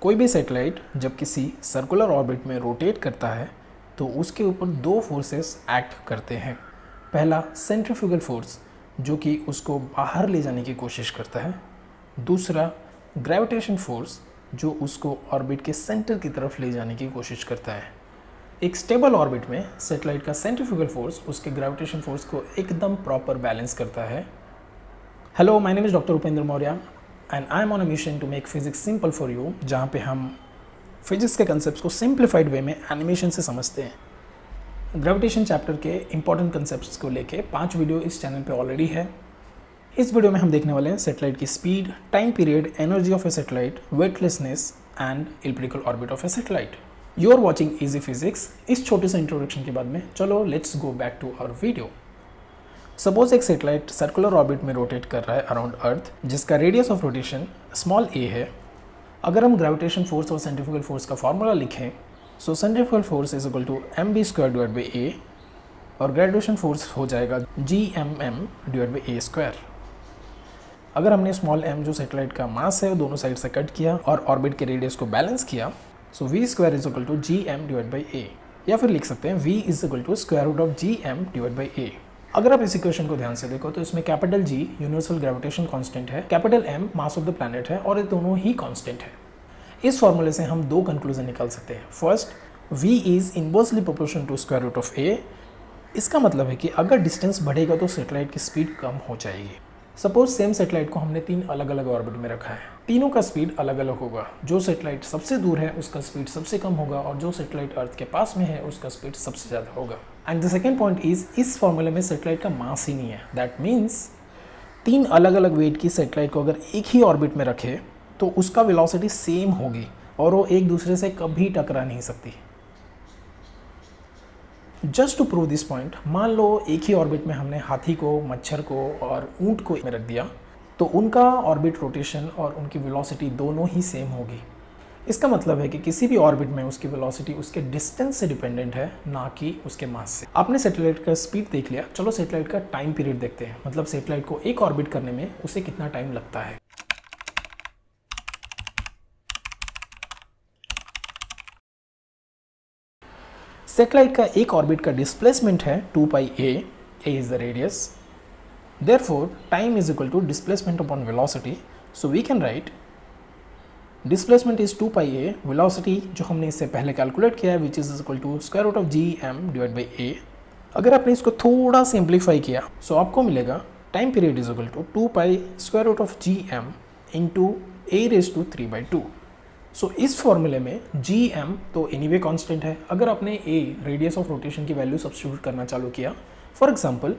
कोई भी सैटेलाइट जब किसी सर्कुलर ऑर्बिट में रोटेट करता है तो उसके ऊपर दो फोर्सेस एक्ट करते हैं। पहला सेंट्रीफ्यूगल फोर्स जो कि उसको बाहर ले जाने की कोशिश करता है, दूसरा ग्रेविटेशन फोर्स जो उसको ऑर्बिट के सेंटर की तरफ ले जाने की कोशिश करता है। एक स्टेबल ऑर्बिट में सैटेलाइट का सेंट्रीफ्यूगल फोर्स उसके ग्रेविटेशन फोर्स को एकदम प्रॉपर बैलेंस करता है। Hello, my name is doctor Upendra Maurya and I am on a mission to make physics simple for you, जहाँ पे हम फिजिक्स के कंसेप्ट को सिंप्लीफाइड वे में एनिमेशन से समझते हैं। ग्रेविटेशन चैप्टर के इंपॉर्टेंट कंसेप्ट्स को लेके 5 वीडियो इस चैनल पे ऑलरेडी है। इस वीडियो में हम देखने वाले हैं सैटेलाइट की speed, time period, energy of a satellite, weightlessness and elliptical orbit of a satellite. You are watching easy physics. इस छोटे से इंट्रोडक्शन के बाद में चलो let's go back to our video. Suppose एक सैटेलाइट सर्कुलर ऑर्बिट में रोटेट कर रहा है अराउंड अर्थ, जिसका radius of rotation small a है। अगर हम ग्रेविटेशन फोर्स और सेंट्रीफ्यूगल फोर्स का फॉर्मूला लिखें, so centrifugal force is equal to mv² divide by a और ग्रेविटेशन फोर्स हो जाएगा gmm डिवाइड बाई a²। अगर हमने स्मॉल m जो सैटेलाइट का मास है दोनों साइड से कट किया और ऑर्बिट के रेडियस को बैलेंस किया, so v² is equal to gm divide by a, या फिर लिख सकते हैं v is equal to square root of gm divide by a। अगर आप इस इक्वेशन को ध्यान से देखो तो इसमें capital G universal gravitation constant है, capital M mass of the planet है और ये दोनों ही कांस्टेंट है। इस फॉर्मूले से हम दो कंक्लूजन निकाल सकते हैं। First, v is inversely proportional to square root of a। इसका मतलब है कि अगर डिस्टेंस बढ़ेगा तो सैटेलाइट की स्पीड कम हो जाएगी। सपोज सेम सैटेलाइट को हमने 3 अलग अलग ऑर्बिट में रखा है, तीनों का स्पीड अलग अलग होगा। जो सैटेलाइट सबसे दूर है उसका स्पीड सबसे कम होगा और जो सैटेलाइट अर्थ के पास में है उसका स्पीड सबसे ज़्यादा होगा। And the second point is, इस फॉर्मूले में सैटेलाइट का मास ही नहीं है। दैट मीन्स 3 अलग अलग वेट की सैटेलाइट को अगर एक ही ऑर्बिट में रखे तो उसका वेलोसिटी सेम होगी और वो एक दूसरे से कभी टकरा नहीं सकती। Just to prove this point, मान लो एक ही ऑर्बिट में हमने हाथी को, मच्छर को और ऊंट को में रख दिया तो उनका ऑर्बिट रोटेशन और उनकी वेलोसिटी दोनों ही सेम होगी। इसका मतलब है कि किसी भी ऑर्बिट में उसकी वेलोसिटी उसके डिस्टेंस से डिपेंडेंट है, ना कि उसके मास से। आपने सैटेलाइट का स्पीड देख लिया, चलो सैटेलाइट का टाइम पीरियड देखते हैं। मतलब सैटेलाइट को एक ऑर्बिट करने में उसे कितना टाइम लगता है। सैटेलाइट का एक ऑर्बिट का डिस्प्लेसमेंट है 2πa, a is the radius. Therefore, time is equal to displacement upon velocity. So we can write displacement is 2πa, velocity जो हमने इससे पहले कैलकुलेट किया है which is equal to square root of gm divided by a। अगर आपने इसको थोड़ा सिंप्लीफाई किया so आपको मिलेगा time period is equal to 2π square root of gm into a raise to 3/2। So इस फॉर्मूले में gm तो एनीवे कांस्टेंट है। अगर आपने a रेडियस ऑफ रोटेशन की वैल्यू सब्स्टिट्यूट करना चालू किया, for example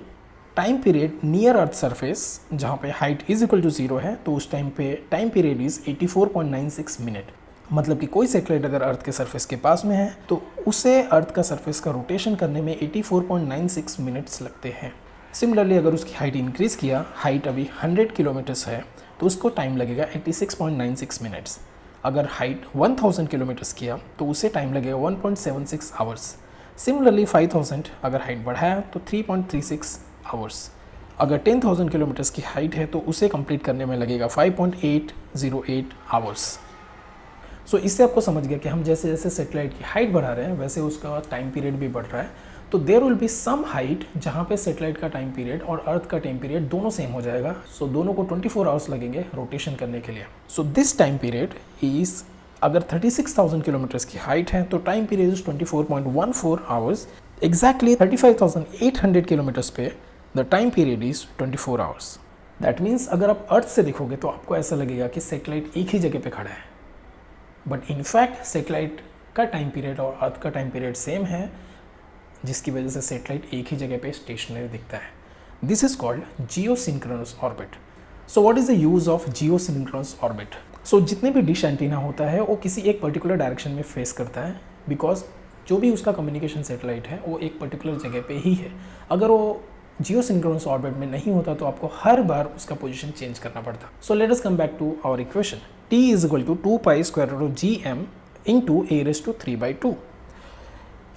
time period near earth surface जहाँ पे हाइट इज इक्वल टू 0 है, तो उस टाइम पे टाइम पीरियड इज 84.96 मिनट। मतलब कि कोई सैटेलाइट अगर अर्थ के सरफेस के पास में है तो उसे अर्थ का सरफेस का रोटेशन करने में 84.96 मिनट्स लगते हैं। सिमिलरली अगर उसकी हाइट इंक्रीज किया, हाइट अभी 100 किलोमीटर्स है तो उसको टाइम लगेगा 86.96 मिनट्स। अगर हाइट 1000 किलोमीटर्स किया तो उसे टाइम लगेगा 1.76 आवर्स। सिमिलरली 5000 अगर हाइट बढ़ाया तो 3.36 आवर्स। अगर 10,000 किलोमीटर्स की हाइट है तो उसे कंप्लीट करने में लगेगा 5.808 आवर्स। सो इससे आपको समझ गया कि हम जैसे जैसे सैटेलाइट की हाइट बढ़ा रहे हैं वैसे उसका टाइम पीरियड भी बढ़ रहा है। तो there will be some height जहाँ पे सैटेलाइट का टाइम पीरियड और अर्थ का टाइम पीरियड दोनों सेम हो जाएगा। सो दोनों को 24 आवर्स लगेंगे रोटेशन करने के लिए। So this time period is, अगर 36,000 किलोमीटर्स की हाइट है तो time period is 24.14 hours. Exactly 35,800 kilometres पे the time period is 24 hours. That means अगर आप अर्थ से देखोगे तो आपको ऐसा लगेगा कि सैटेलाइट एक ही जगह पे खड़ा है, बट इनफैक्ट सैटेलाइट का टाइम पीरियड और अर्थ का टाइम पीरियड सेम है, जिसकी वजह से सैटेलाइट एक ही जगह पे स्टेशनरी दिखता है। This is called geosynchronous orbit. So what is the use of geosynchronous orbit? So जितने भी डिश एंटीना होता है वो किसी एक पर्टिकुलर डायरेक्शन में फेस करता है, बिकॉज जो भी उसका कम्युनिकेशन सैटेलाइट है वो एक पर्टिकुलर जगह पे ही है। अगर वो जियोसिंक्रोनस ऑर्बिट में नहीं होता तो आपको हर बार उसका पोजीशन चेंज करना पड़ता। So let us come back to our equation. t is equal to 2π square root of gm into a raise to 3/2।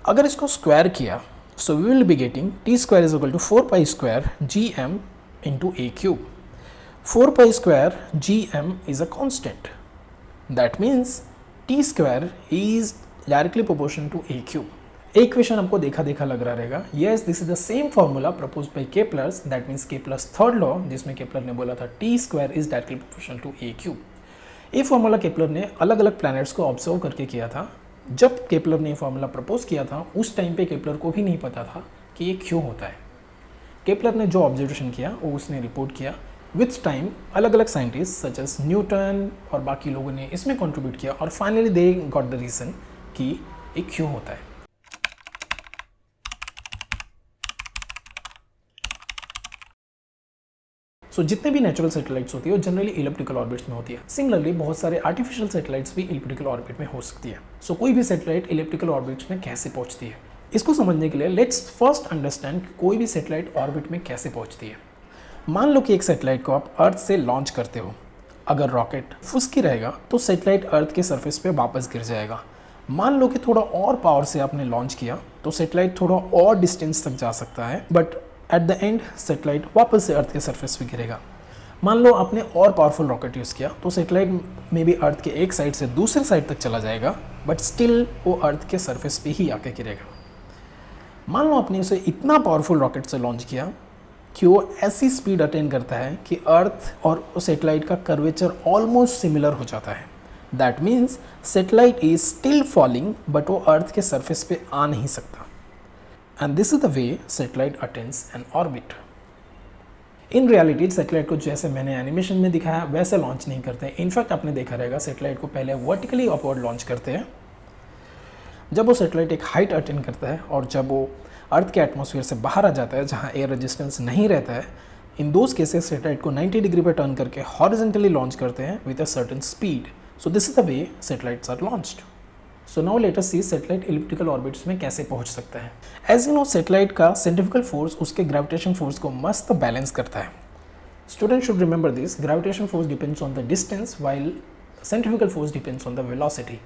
अगर इसको स्क्वायर किया so we will be getting t square is equal to 4π square gm into a cube. 4π square gm is a constant. That means T square is directly proportional to a cube. एक question आपको देखा देखा लग रहा रहेगा। Yes, this is the same formula propose by Keplers, that means Keplers third law, जिसमें Kepler ने बोला था T square is directly proportional to a cube. ये फॉर्मूला केप्लर ने अलग अलग प्लैनेट्स को ऑब्जर्व करके किया था। जब केप्लर ने फॉर्मूला प्रपोज किया था उस टाइम पे केप्लर को भी नहीं पता था कि ये क्यों होता है। केप्लर ने जो ऑब्जर्वेशन किया वो उसने रिपोर्ट किया। विथ टाइम अलग अलग साइंटिस्ट सच एज न्यूटन और बाकी लोगों ने इसमें कंट्रीब्यूट किया और finally they got the reason कि ये क्यों होता है। सो जितने भी नेचुरल सैटेलाइट्स होती है वो जनरली इलिप्टिकल ऑर्बिट्स में होती है। सिमिलरली बहुत सारे आर्टिफिशियल सैटेलाइट्स भी इलिप्टिकल ऑर्बिट में हो सकती है। सो कोई भी सैटेलाइट इलिप्टिकल ऑर्बिट्स में कैसे पहुंचती है, इसको समझने के लिए लेट्स फर्स्ट अंडरस्टैंड कोई भी सैटेलाइट ऑर्बिट में कैसे पहुंचती है। मान लो कि एक सैटेलाइट को आप अर्थ से लॉन्च करते हो। अगर रॉकेट फुसकी रहेगा तो सैटेलाइट अर्थ के सरफेस पे वापस गिर जाएगा। मान लो कि थोड़ा और पावर से आपने लॉन्च किया तो सैटेलाइट थोड़ा और डिस्टेंस तक जा सकता है, but at the end satellite वापस से अर्थ के सरफेस पे गिरेगा। मान लो आपने और पावरफुल रॉकेट यूज़ किया तो सैटेलाइट में भी अर्थ के एक साइड से दूसरे साइड तक चला जाएगा, बट स्टिल वो अर्थ के सरफेस पे ही आके गिरेगा। मान लो आपने उसे इतना पावरफुल रॉकेट से लॉन्च किया कि वो ऐसी स्पीड अटेन करता है कि अर्थ और सैटेलाइट का कर्वेचर ऑलमोस्ट सिमिलर हो जाता है। That means satellite is still falling, but वो अर्थ के सरफेस पे आ नहीं सकता। And this is the way satellite attains N orbit. In reality satellite को जैसे मैंने एनिमेशन में दिखाया वैसे लॉन्च नहीं करते हैं। इनफैक्ट आपने देखा रहेगा सैटेलाइट को पहले वर्टिकली अपवर्ड लॉन्च करते हैं। जब वो सैटेलाइट एक हाइट अटेन करता है और जब वो अर्थ के एटमॉस्फेयर से बाहर आ जाता है जहाँ एयर रेजिस्टेंस नहीं रहता है, इन दोज केसेस सैटेलाइट को 90 डिग्री पे टर्न करके हॉरिजॉन्टली लॉन्च करते हैं with a certain speed. So this is the way satellites are launched. So now let us see satellite elliptical orbits में कैसे पहुंच सकता है। एज यू नो सैटेलाइट का सेंट्रिफ्यूगल फोर्स उसके ग्रेविटेशन फोर्स को मस्त बैलेंस करता है। Student should remember this, gravitation force depends on the distance while centrifugal force depends on the velocity.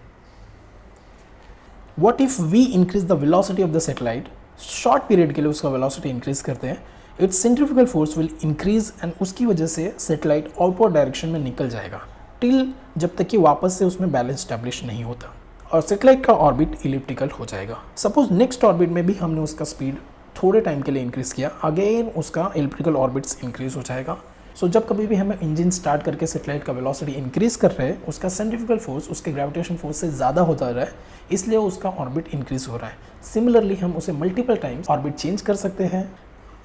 What if we increase the velocity of the satellite, short period के लिए उसका velocity increase करते हैं, it's centrifugal force will increase and उसकी वजह से satellite outward direction में निकल जाएगा टिल जब तक कि वापस से उसमें बैलेंस स्टैब्लिश नहीं होता और सैटेलाइट का ऑर्बिट इलिप्टिकल हो जाएगा। सपोज नेक्स्ट ऑर्बिट में भी हमने उसका स्पीड थोड़े टाइम के लिए इंक्रीज किया, अगेन उसका इलिप्टिकल ऑर्बिट्स इंक्रीज हो जाएगा। सो जब कभी भी हमें इंजन स्टार्ट करके सैटेलाइट का वेलोसिटी इंक्रीज कर रहे हैं, उसका सेंट्रिफ्यूगल फोर्स उसके ग्रेविटेशन फोर्स से ज़्यादा होता रहा है, इसलिए उसका ऑर्बिट इंक्रीज हो रहा है। सिमिलरली हम उसे मल्टीपल टाइम्स ऑर्बिट चेंज कर सकते हैं।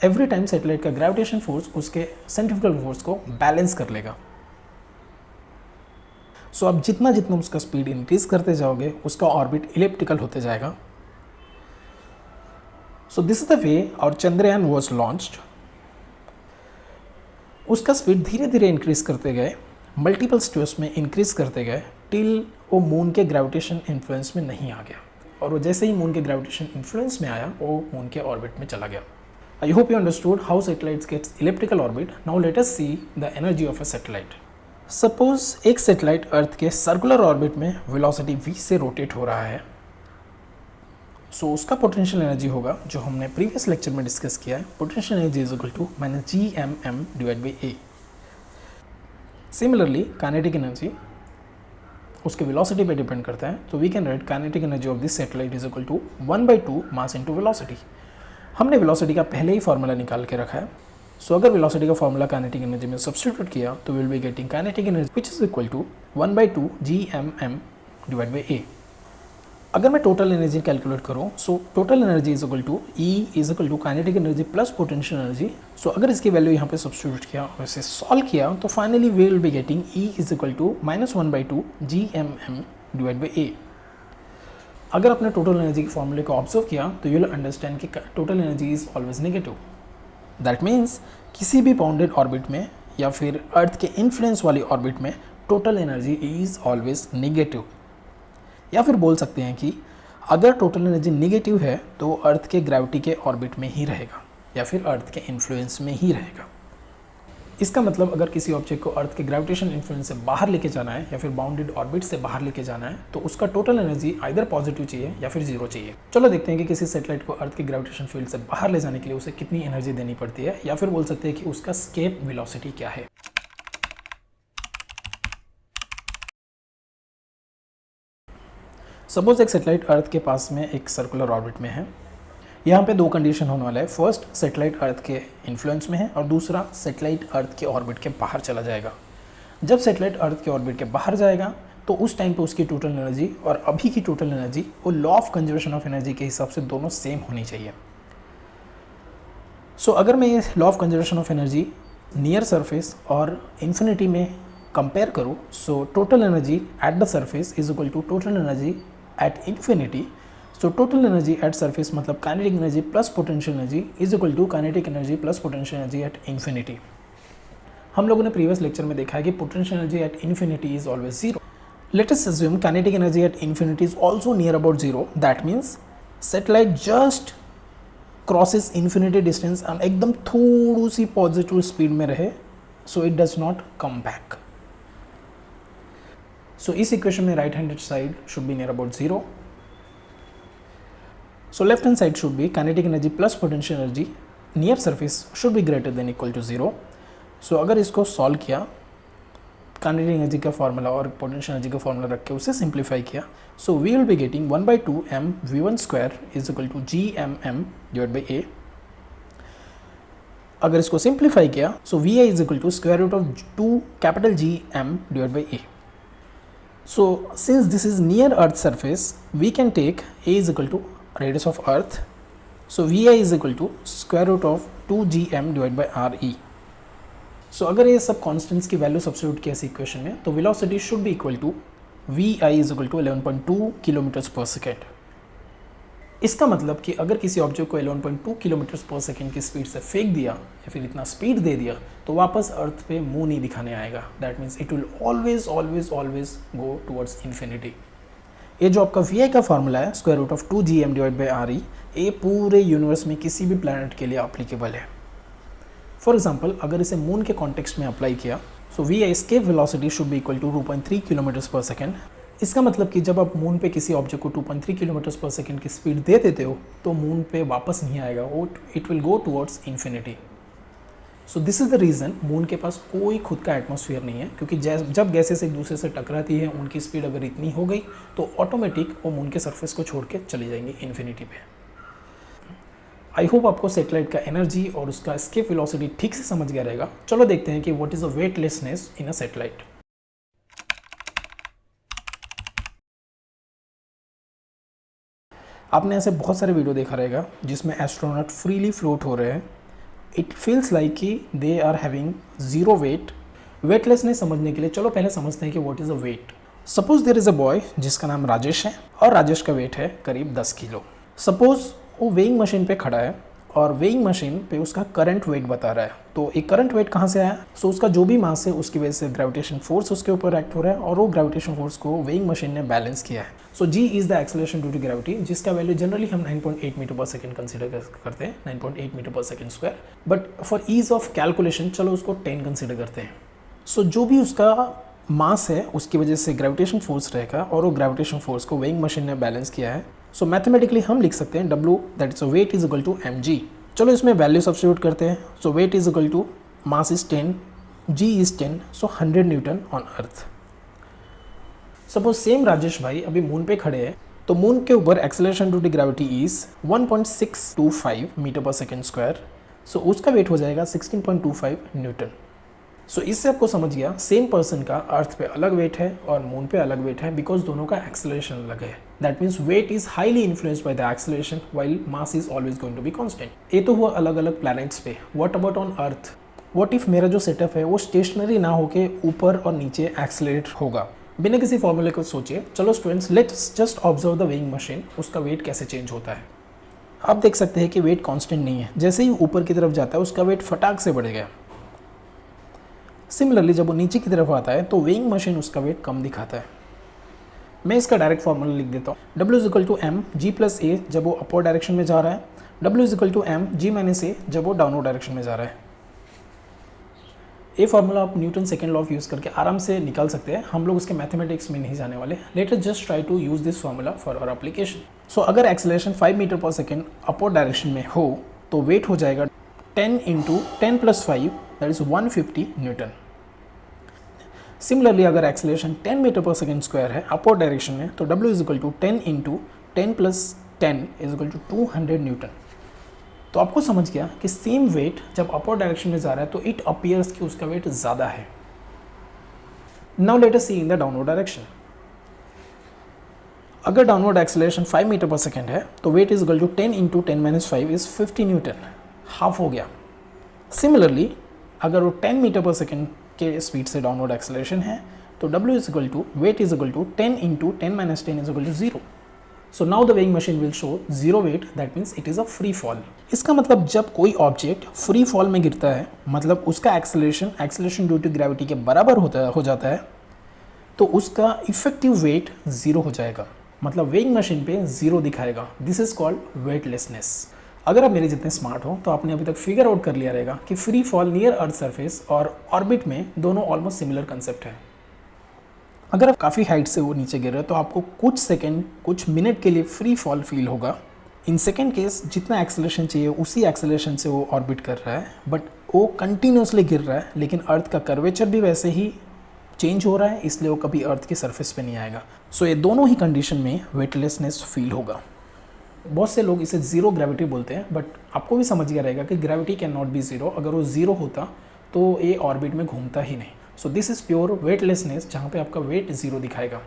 एवरी टाइम सैटेलाइट का ग्रेविटेशन फोर्स उसके सेंट्रिफ्यूगल फोर्स को बैलेंस कर लेगा। सो अब जितना जितना उसका स्पीड इंक्रीज करते जाओगे उसका ऑर्बिट इलिप्टिकल होते जाएगा। So this is the way our Chandrayaan was launched. उसका स्पीड धीरे धीरे इंक्रीज करते गए, मल्टीपल स्टेप्स में इंक्रीज करते गए टिल वो मून के ग्रेविटेशन इन्फ्लुएंस में नहीं आ गया, और वो जैसे ही मून के ग्रेविटेशन इन्फ्लुएंस में आया वो मून के ऑर्बिट में चला गया। I hope you understood how satellites gets elliptical orbit. Now let us see the energy of a satellite. Suppose एक सैटेलाइट अर्थ के सर्कुलर ऑर्बिट में वेलोसिटी v से रोटेट हो रहा है। सो उसका पोटेंशियल एनर्जी होगा जो हमने प्रीवियस लेक्चर में डिस्कस किया है, potential energy is equal to -gmm divide by a। Similarly kinetic energy उसके वेलोसिटी पे डिपेंड करता है, तो we can write kinetic energy of this satellite is equal to 1/2 mass into velocity. हमने velocity का पहले ही फॉर्मूला निकाल के रखा है। सो अगर वेलोसिटी का फॉर्मूला काइनेटिक एनर्जी में सब्स्टिट्यूट किया तो will be getting kinetic energy which is equal to 1/2 gmm divide by a। अगर मैं टोटल एनर्जी कैलकुलेट करूँ, so total energy is equal to E is equal to kinetic energy plus potential energy. So अगर इसकी value यहाँ पे substitute किया और इसे सॉल्व किया तो finally we will be getting E is equal to -1/2 gmm divide by a। अगर आपने टोटल एनर्जी के फॉर्मूले को ऑब्जर्व किया तो यू विल अंडरस्टैंड कि total energy is always negative. That means किसी भी बाउंडेड ऑर्बिट में या फिर अर्थ के इन्फ्लुएंस वाली ऑर्बिट में total energy is always negative. या फिर बोल सकते हैं कि अगर टोटल एनर्जी नेगेटिव है तो अर्थ के ग्रेविटी के ऑर्बिट में ही रहेगा या फिर अर्थ के इन्फ्लुएंस में ही रहेगा। इसका मतलब अगर किसी ऑब्जेक्ट को अर्थ के ग्रेविटेशन इन्फ्लुएंस से बाहर लेके जाना है या फिर बाउंडेड ऑर्बिट से बाहर लेके जाना है तो उसका टोटल एनर्जी आइदर पॉजिटिव चाहिए या फिर जीरो चाहिए। चलो देखते हैं कि किसी सैटेलाइट को अर्थ के ग्रेविटेशन फील्ड से बाहर ले जाने के लिए उसे कितनी एनर्जी देनी पड़ती है, या फिर बोल सकते हैं कि उसका स्केप वेलोसिटी क्या है। सपोज एक सैटेलाइट अर्थ के पास में एक सर्कुलर ऑर्बिट में है। यहाँ पे दो कंडीशन होने वाला है। फर्स्ट, सैटेलाइट अर्थ के इन्फ्लुएंस में है, और दूसरा, सैटेलाइट अर्थ के ऑर्बिट के बाहर चला जाएगा। जब सैटेलाइट अर्थ के ऑर्बिट के बाहर जाएगा तो उस टाइम पे उसकी टोटल एनर्जी और अभी की टोटल एनर्जी वो law of conservation of energy के हिसाब से दोनों सेम होनी चाहिए। सो अगर मैं ये law of conservation of energy near surface और इन्फिनिटी में कंपेयर करूँ, so total energy at the surface is equal to total energy at infinity. So total energy at surface मतलब kinetic energy plus potential energy is equal to kinetic energy plus potential energy at infinity. हम लोगों ने previous lecture में देखा है कि potential energy at infinity is always zero. Let us assume kinetic energy at infinity is also near about zero. That means satellite just crosses infinity distance और एकदम थोड़ी सी पॉजिटिव स्पीड में रहे, so it does not come back. So इस equation में right handed side should be near about zero. So left hand side should be kinetic energy plus potential energy near surface should be greater than equal to zero. So अगर इसको solve किया, kinetic energy का formula और potential energy का formula रख के उसे simplify किया, so we will be getting 1/2 m v1 square is equal to G M M divide by a. अगर इसको सिंप्लीफाई किया, so V I is equal to square root of 2 capital G M divide by a. So since this is near earth surface, we can take a is equal to radius of earth, so V I is equal to square root of 2 G M divide by R E. So अगर ये सब constants की value substitute किया इस equation में, तो velocity should be equal to V I is equal to 11.2 kilometres पर second. इसका मतलब कि अगर किसी ऑब्जेक्ट को 11.2 किलोमीटर्स पर सेकेंड की स्पीड से फेंक दिया या फिर इतना स्पीड दे दिया तो वापस अर्थ पे मुंह नहीं दिखाने आएगा। That means it will always always always go towards infinity. ये जो आपका वी आई का फॉर्मूला है square root of 2 G M divide by R E, ये पूरे यूनिवर्स में किसी भी प्लैनेट के लिए एप्लीकेबल है। फॉर एग्जाम्पल, अगर इसे मून के कॉन्टेक्स्ट में अप्लाई किया, so V I escape velocity should be equal to 2.3 kilometres पर सेकेंड। इसका मतलब कि जब आप मून पे किसी ऑब्जेक्ट को 2.3 किलोमीटर्स पर सेकेंड की स्पीड दे देते हो तो मून पे वापस नहीं आएगा, वो it will go towards infinity. So this is the reason moon के पास कोई खुद का एटमॉस्फेयर नहीं है, क्योंकि जब गैसेस एक दूसरे से टकराती है, उनकी स्पीड अगर इतनी हो गई तो ऑटोमेटिक वो मून के सरफेस को छोड़ के चली जाएंगी इन्फिनिटी पे। आई होप आपको सैटेलाइट का एनर्जी और उसका एस्केप वेलोसिटी ठीक से समझ गया रहेगा। चलो देखते हैं कि what is the weightlessness in a satellite. आपने ऐसे बहुत सारे वीडियो देखा रहेगा जिसमें एस्ट्रोनॉट फ्रीली फ्लोट हो रहे हैं। इट फील्स लाइक कि they are having zero weight. Weightlessness समझने के लिए चलो पहले समझते हैं कि what is a weight. Suppose there is a boy जिसका नाम राजेश है और राजेश का वेट है करीब 10 किलो। सपोज वो वेइंग मशीन पे खड़ा है और वेइंग मशीन पे उसका करंट वेट बता रहा है। तो एक करंट वेट कहाँ से आया? सो उसका जो भी मास है उसकी वजह से ग्रेविटेशन फोर्स उसके ऊपर एक्ट हो रहा है और वो ग्रेविटेशन फोर्स को वेइंग मशीन ने बैलेंस किया है। So g is the acceleration due to gravity, जिसका वैल्यू जनरली हम 9.8 मीटर पर सेकंड कंसीडर करते हैं, 9.8 मीटर पर second square. But for ease of calculation चलो उसको 10 कंसीडर करते हैं। सो जो भी उसका मास है उसकी वजह से ग्रेविटेशन फोर्स रहेगा और वो ग्रेविटेशन फोर्स को वेइंग मशीन ने बैलेंस किया है। सो मैथमेटिकली हम लिख सकते हैं W that is weight is equal to mg। चलो इसमें वैल्यू सब्स्टिट्यूट करते हैं। So weight is equal to mass is 10, g is 10, so 100 newton on earth. Suppose same Rajesh भाई अभी मून पे खड़े हैं, तो मून के ऊपर acceleration due to gravity is 1.625 metre पर सेकेंड स्क्वायर। सो उसका वेट हो जाएगा 16.25 न्यूटन। सो इससे आपको समझ गया सेम पर्सन का अर्थ पे अलग वेट है और मून पे अलग वेट है, बिकॉज दोनों का एक्सेलरेशन अलग है। That means weight is highly influenced by the acceleration while mass is always going to be constant. ये तो हुआ अलग अलग प्लैनेट्स पे। What about on earth? What if मेरा जो सेटअप है वो स्टेशनरी ना होके ऊपर और नीचे एक्सेलरेट होगा? बिना किसी फॉर्मूले को सोचिए। चलो students, let's just observe the weighing machine, उसका वेट कैसे चेंज होता है। आप देख सकते हैं कि वेट कांस्टेंट नहीं है, जैसे ही ऊपर की तरफ जाता है उसका वेट फटाक से बढ़ेगा। सिमिलरली जब वो नीचे की तरफ आता है तो वेइंग मशीन उसका वेट कम दिखाता है। मैं इसका डायरेक्ट फॉर्मूला लिख देता हूँ। W is equal to M G plus A जब वो अपवर्ड डायरेक्शन में जा रहा है, W is equal to M G minus A जब वो डाउनवर्ड डायरेक्शन में जा रहा है। ये फॉर्मूला आप Newton second law of use करके आराम से निकाल सकते हैं। हम लोग उसके मैथमेटिक्स में नहीं जाने वाले। Let us just try to use this formula for our application. So अगर एक्सेलरेशन 5 मीटर पर सेकेंड अपवर्ड डायरेक्शन में हो तो वेट हो जाएगा 10 × 10 + 5 दैट इज 150 न्यूटन। सिमिलरली अगर एक्सेलरेशन 10 मीटर पर सेकेंड स्क्वायर है अपवर्ड डायरेक्शन में, तो W is equal to 10 into 10 plus 10 is equal to 200 newton. तो आपको समझ गया कि सेम वेट जब अपवर्ड डायरेक्शन में जा रहा है तो इट अपीयर्स कि उसका वेट ज़्यादा है। Now let us see in the downward direction. अगर डाउनवर्ड एक्सेलरेशन 5 मीटर पर सेकेंड है तो weight is equal to 10 into 10 minus 5 is 50 newton, half हो गया। सिमिलरली अगर वो 10 मीटर पर सेकेंड के स्पीड से डाउनवर्ड एक्सेलरेशन है तो W is equal to weight is equal to 10 into 10 minus 10 is equal to 0। So now the weighing machine will show zero weight, that means it is a free fall. इसका मतलब जब कोई object free fall में गिरता है, मतलब उसका acceleration due to gravity के बराबर हो जाता है, तो उसका इफेक्टिव वेट जीरो हो जाएगा, मतलब वेइंग मशीन पे जीरो दिखाएगा। This is called weightlessness. अगर आप मेरे जितने स्मार्ट हो तो आपने अभी तक फिगर आउट कर लिया रहेगा कि free fall near earth surface और ऑर्बिट में दोनों ऑलमोस्ट सिमिलर कंसेप्ट है। अगर आप काफ़ी हाइट से वो नीचे गिर रहे हो तो आपको कुछ सेकंड, कुछ मिनट के लिए फ्री फॉल फील होगा। इन सेकंड केस जितना एक्सेलरेशन चाहिए उसी एक्सेलरेशन से वो ऑर्बिट कर रहा है, बट वो कंटिन्यूसली गिर रहा है, लेकिन अर्थ का कर्वेचर भी वैसे ही चेंज हो रहा है, इसलिए वो कभी अर्थ की सरफेस पे नहीं आएगा। सो ये दोनों ही कंडीशन में वेटलेसनेस फील होगा। बहुत से लोग इसे ज़ीरो ग्रेविटी बोलते हैं, बट आपको भी समझ गया रहेगा कि gravity can not be zero. अगर वो ज़ीरो होता तो ये ऑर्बिट में घूमता ही नहीं। So this is pure weightlessness, जहाँ पे आपका वेट ज़ीरो दिखाएगा।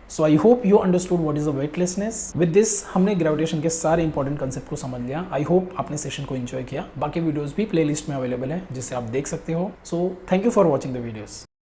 So I hope you understood what is a weightlessness. With this हमने ग्रेविटेशन के सारे इंपॉर्टेंट कंसेप्ट को समझ लिया। आई होप आपने सेशन को एंजॉय किया। बाकी वीडियोज़ भी प्ले लिस्ट में अवेलेबल है जिसे आप देख सकते हो। So thank you for watching the videos.